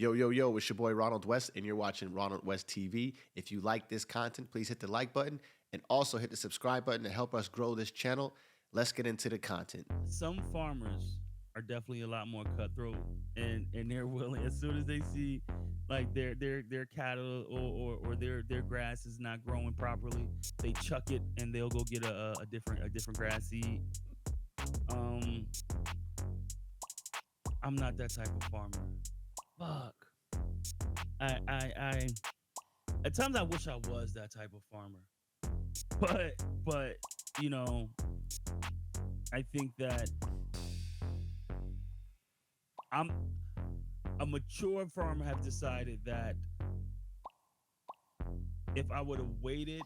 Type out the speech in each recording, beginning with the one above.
Yo, yo, yo, it's your boy Ronald West, and you're watching Ronald West TV. If you like this content, please hit the like button and also hit the subscribe button to help us grow this channel. Let's get into the content. Some farmers are definitely a lot more cutthroat, and they're willing as soon as they see like their cattle or their grass is not growing properly, they chuck it and they'll go get a different grass seed. Um, I'm not that type of farmer. Fuck. I at times I wish I was that type of farmer, but you know I think that I'm a mature farmer have decided that if I would have waited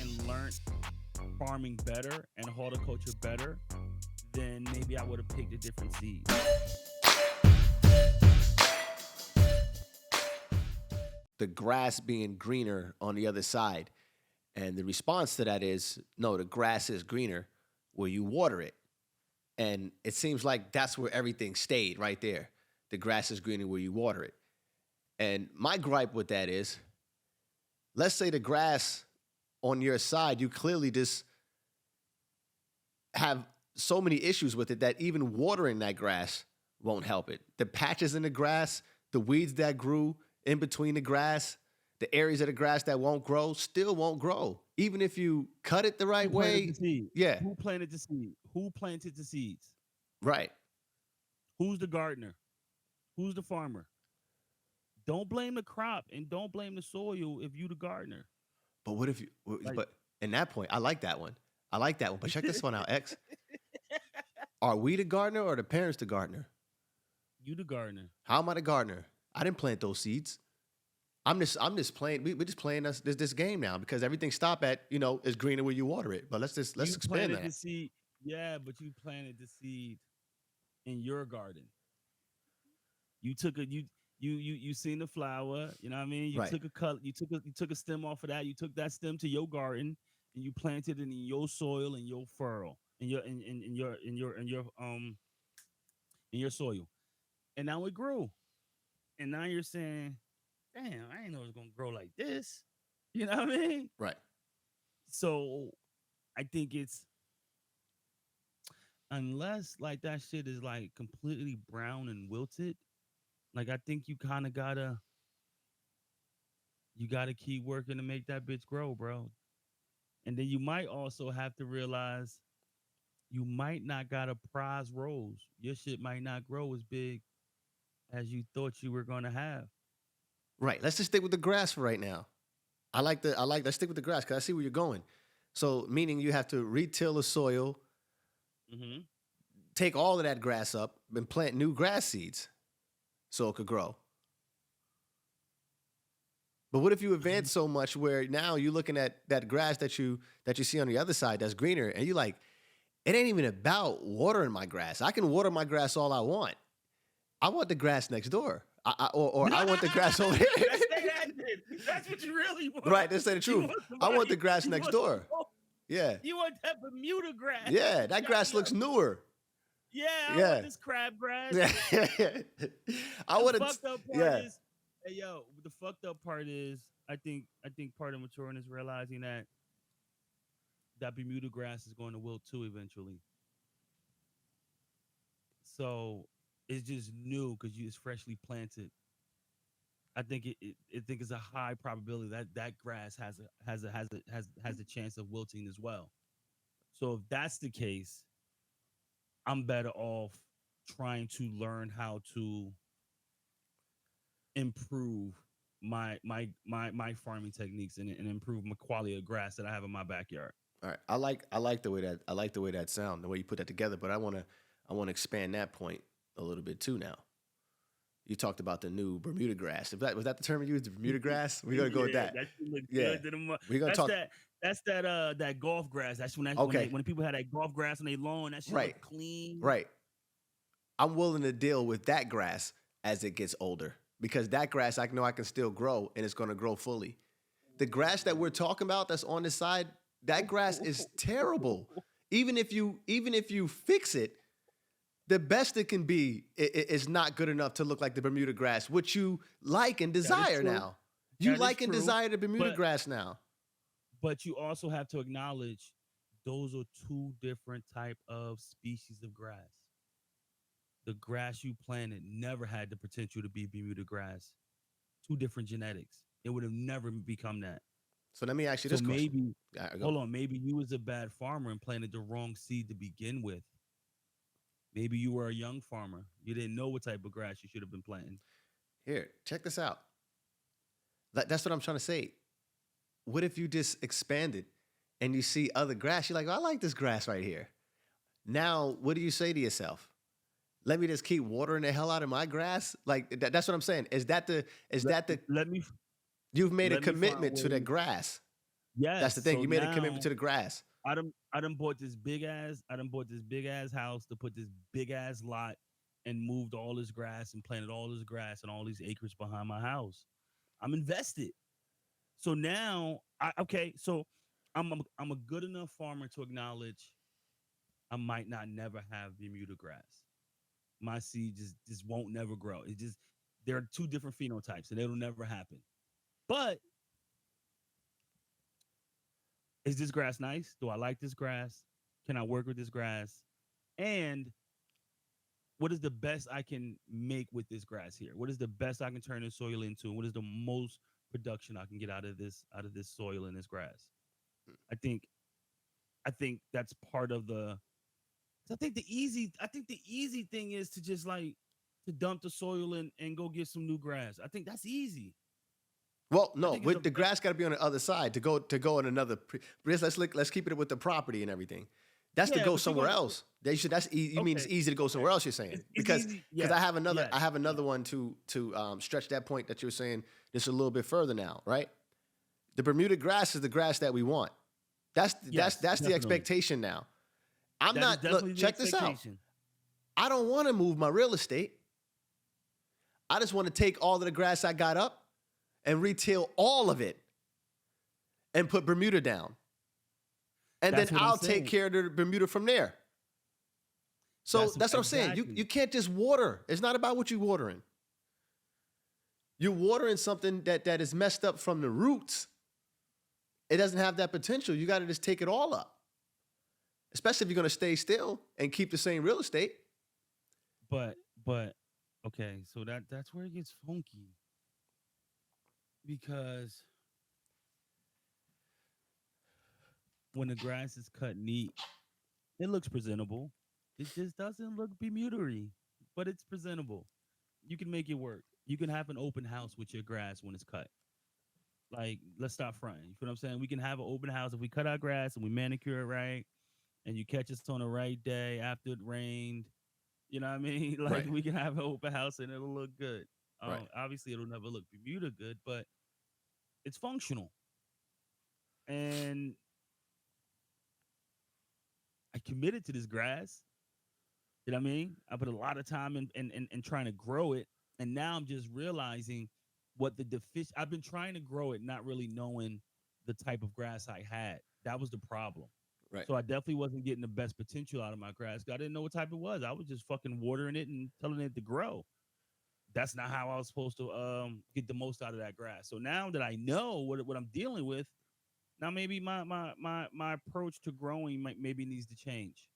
and learned farming better and horticulture better, then maybe I would have picked a different seed. The grass being greener on the other side. And the response to that is no, the grass is greener where you water it. And it seems like that's where everything stayed right there. The grass is greener where you water it. And my gripe with that is, let's say the grass on your side, you clearly just have so many issues with it that even watering that grass won't help it. The patches in the grass, the weeds that grew in between the grass, the areas of the grass that won't grow still won't grow. Even if you cut it the right Who planted way, the seed? yeah, Who planted the seed? Who planted the seeds? right. Who's the gardener? Who's the farmer? Don't blame the crop and don't blame the soil if you the gardener. But what if you, Like but in that point, I like that one. I like that one. But check this one out, X. Are we the gardener or the parents the gardener? you the gardener. How am I the gardener? I didn't plant those seeds. I'm just playing. We're just playing this game now because everything stop at is greener where you water it. But let's You expand planted the that. seed. Yeah, but you planted the seed in your garden. You took a you seen the flower, you know what I mean? You Right. took a cut, you took a stem off of that, you took that stem to your garden and you planted it in your soil and your furrow, in your soil. And now it grew. And now you're saying, damn, I didn't know it was gonna grow like this. You know what I mean? Right. So I think it's unless like that shit is like completely brown and wilted, like I think you gotta keep working to make that bitch grow, bro. And then you might also have to realize you might not gotta prize rows. Your shit might not grow as big as you thought you were gonna have. Right. Let's just stick with the grass for right now. Let's stick with the grass because I see where you're going. So meaning you have to retill the soil, Hmm. take all of that grass up, and plant new grass seeds so it could grow. But what if you advance so much where now you're looking at that grass that you see on the other side that's greener, and you're like, it ain't even about watering my grass. I can water my grass all I want. I want the grass next door, or I want the grass over here. Let's say that then. That's what you really want. Right, let's say the You truth. want I want the somebody. grass You next want door. Yeah, you want that Bermuda grass. yeah, that Yo, grass yo, looks newer. yeah, I want Yeah, this crabgrass. yeah. I The want to. fucked up part Yeah, is, hey yo, the fucked up part is, I think part of maturing is realizing that Bermuda grass is going to wilt too eventually. So it's just new because it's freshly planted. I think it's a high probability that that grass has a chance of wilting as well. So if that's the case, I'm better off trying to learn how to improve my farming techniques and improve my quality of grass that I have in my backyard. all right. I like the way that sound, the way you put that together. But I want to expand that point a little bit too. Now you talked about the new Bermuda grass. If that was that the term you used, the Bermuda grass, we're gonna go with Yeah, that. that shit look Yeah, good to them. we're gonna That's talk. that. That's that golf grass. That's Okay, when people had that golf grass on their lawn. That shit look right, clean. right. I'm willing to deal with that grass as it gets older because that grass I know I can still grow and it's gonna grow fully. The grass that we're talking about that's on the side, that grass is terrible. Even if you fix it, The best it can be is not good enough to look like the Bermuda grass, which you like and That is desire true. now. You That is like and true. desire the Bermuda But grass now. but you also have to acknowledge those are two different type of species of grass. The grass you planted never had the potential to be Bermuda grass. Two different genetics. It would have never become that. So let me ask you So this question. maybe, All right, go. hold on, maybe you was a bad farmer and planted the wrong seed to begin with. Maybe you were a young farmer. You didn't know what type of grass you should have been planting. Here, check this out. That's what I'm trying to say. What if you just expanded and you see other grass? You're like, oh, I like this grass right here. Now, what do you say to yourself? Let me just keep watering the hell out of my grass? Like that's what I'm saying. Is that the Let, let me you've made a let me find commitment to the ways. grass? That's Yes. the thing. So You made a commitment to now the grass. I done bought this big ass house to put this big ass lot and moved all this grass and planted all this grass and all these acres behind my house. I'm invested. So now okay, so I'm a good enough farmer to acknowledge I might not never have Bermuda grass. My seed just won't never grow. It just there are two different phenotypes and it'll never happen. But is this grass nice? Do I like this grass? Can I work with this grass? And what is the best I can make with this grass here? What is the best I can turn this soil into? What is the most production I can get out of this soil and this grass? I think I think that's part of the I think the easy thing is to just like to dump the soil and go get some new grass. I think that's easy. Well, I no, think it's a with the grass got to be on the other side to go in another. Let's keep it with the property and everything. That's to yeah, go but you're somewhere gonna else. They should. That's easy. You mean it's okay. easy to go somewhere Okay. else? You're saying It's because easy. I Yes. have another Yes. Yes. one to stretch that point that you were saying just a little bit further now, right? The Bermuda grass is the grass that we want. Yes. That's the Definitely. expectation now. I'm That is not look. definitely the Check this out. expectation. I don't want to move my real estate. I just want to take all of the grass I got up and retail all of it and put Bermuda down. And then That's what I'm I'll take saying. care of the Bermuda from there. So That's that's what I'm saying. You exactly. can't just water. It's not about what you're watering. You're watering something that is messed up from the roots. It doesn't have that potential. You got to just take it all up. Especially if you're going to stay still and keep the same real estate. But okay, so that's where it gets funky because when the grass is cut neat, it looks presentable. It just doesn't look Bermuda-y, but it's presentable. You can make it work. You can have an open house with your grass when it's cut. Like, let's stop fronting. You feel what I'm saying? We can have an open house if we cut our grass and we manicure it right, and you catch us on the right day after it rained. You know what I mean? Like, Right. we can have an open house and it'll look good. Right. Obviously, it'll never look Bermuda good, but it's functional. And I committed to this grass. You know what I mean? I put a lot of time in trying to grow it, and now I'm just realizing what the deficit. I've been trying to grow it, not really knowing the type of grass I had. That was the problem. Right. So I definitely wasn't getting the best potential out of my grass. I didn't know what type it was. I was just fucking watering it and telling it to grow. That's not how I was supposed to get the most out of that grass. So now that I know what I'm dealing with, now maybe my approach to growing maybe needs to change.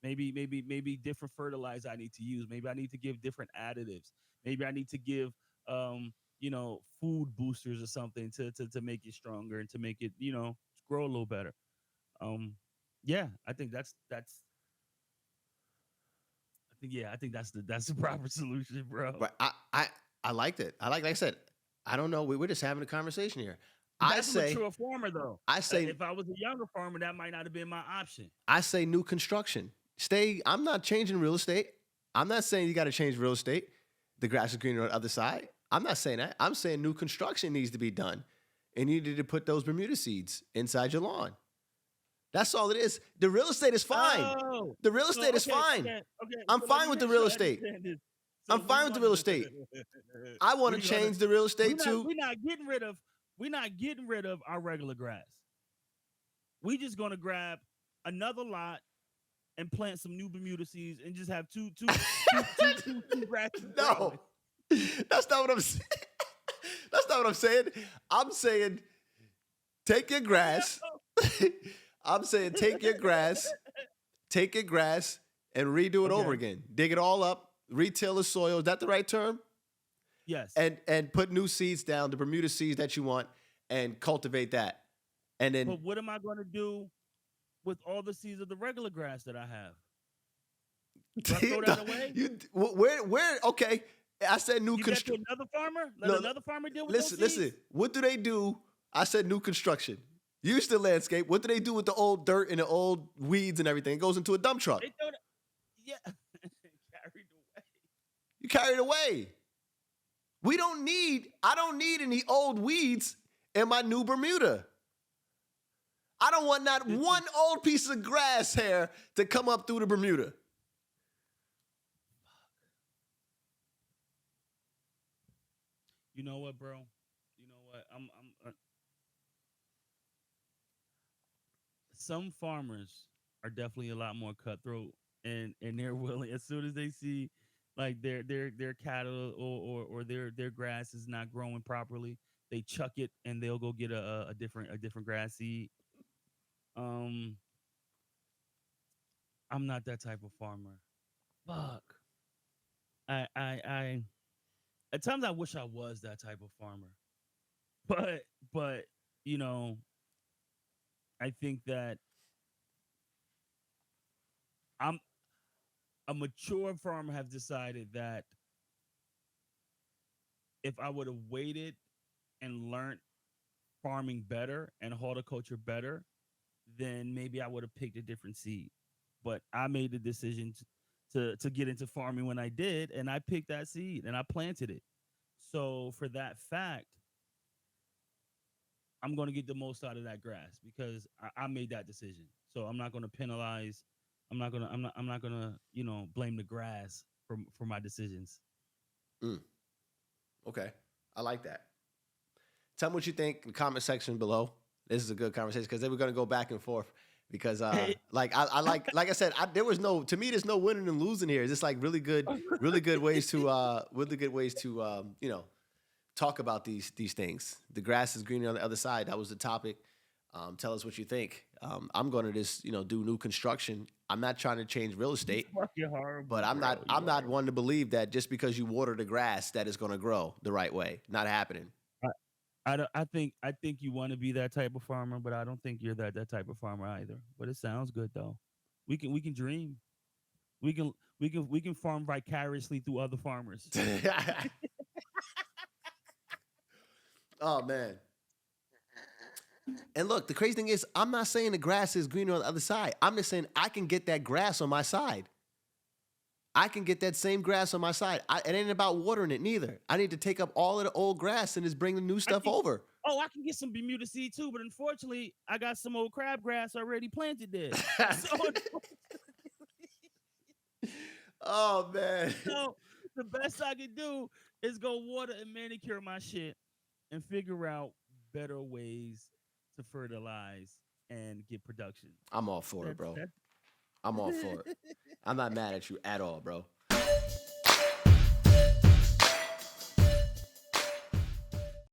Maybe different fertilizer I need to use. Maybe I need to give different additives. Maybe I need to give food boosters or something to make it stronger and to make it grow a little better. Um, yeah, I think that's the proper solution, bro. But I liked it. Like I said, I don't know. We're just having a conversation here. I That's a say mature farmer, though. I say If I was a younger farmer, that might not have been my option. I say new construction. I'm not changing real estate. I'm not saying you got to change real estate. The grass is greener on the other side. I'm not saying that. I'm saying new construction needs to be done. And you need to put those Bermuda seeds inside your lawn. That's all it is. The real estate is fine. Oh, The real so estate is okay, fine. okay. I'm So let fine me with the make real sure I estate. understand this. I'm So fine with the real estate. I want to we're gonna change the real we're estate not too. we're not getting rid of our regular grass. We just gonna grab another lot and plant some new Bermuda seeds and just have two grasses No, growing. that's not what I'm saying. That's not what I'm saying. I'm saying take your grass. I'm saying take your grass and redo it over Okay. again. Dig it all up, retill the soil. Is that the right term? Yes. And put new seeds down, the Bermuda seeds that you want, and cultivate that. And then But what am I going to do with all the seeds of the regular grass that I have? Do I throw that away? where okay. I said new Give that to construction. another farmer? Let No, another farmer deal with those listen, seeds? listen. What do they do? I said new construction. Used to landscape. What do they do with the old dirt and the old weeds and everything? It goes into a dump truck. They throw that. Yeah. Carried away. You carry it away. I don't need any old weeds in my new Bermuda. I don't want not one old piece of grass hair to come up through the Bermuda. You know what, bro? You know what? Some farmers are definitely a lot more cutthroat, and they're willing as soon as they see like their cattle or their grass is not growing properly, they chuck it and they'll go get a different grass seed. Um, I'm not that type of farmer. Fuck. I at times I wish I was that type of farmer. But but you know, I think that I'm a mature farmer have decided that if I would have waited and learned farming better and horticulture better, then maybe I would have picked a different seed. But I made the decision to get into farming when I did, and I picked that seed and I planted it. So for that fact, I'm going to get the most out of that grass because I made that decision. So I'm not going to penalize. I'm not going to blame the grass for my decisions. Mm, okay. I like that. Tell me what you think in the comment section below. This is a good conversation because then we're going to go back and forth because Hey, like I like I said, there was no to me there's no winning and losing here. It's just like really good ways to talk about these things. The grass is greener on the other side. That was the topic. Tell us what you think. I'm going to just do new construction. I'm not trying to change real you estate, fucking horrible, but bro. I'm You not are. one to believe that just because you water the grass that it's going to grow the right way. Not happening. I think you want to be that type of farmer, but I don't think you're that type of farmer either. But it sounds good though. We can dream. We can farm vicariously through other farmers. Oh man. And look, the crazy thing is, I'm not saying the grass is greener on the other side. I'm just saying I can get that grass on my side. I can get that same grass on my side. It ain't about watering it neither. I need to take up all of the old grass and just bring the new I stuff can over. I can get some Bermuda seed too, but unfortunately, I got some old crabgrass already planted there. So, Oh man. so the best I can do is go water and manicure my shit and figure out better ways to fertilize and get production. I'm all for it, That's bro. that's I'm all for it. I'm not mad at you at all, bro.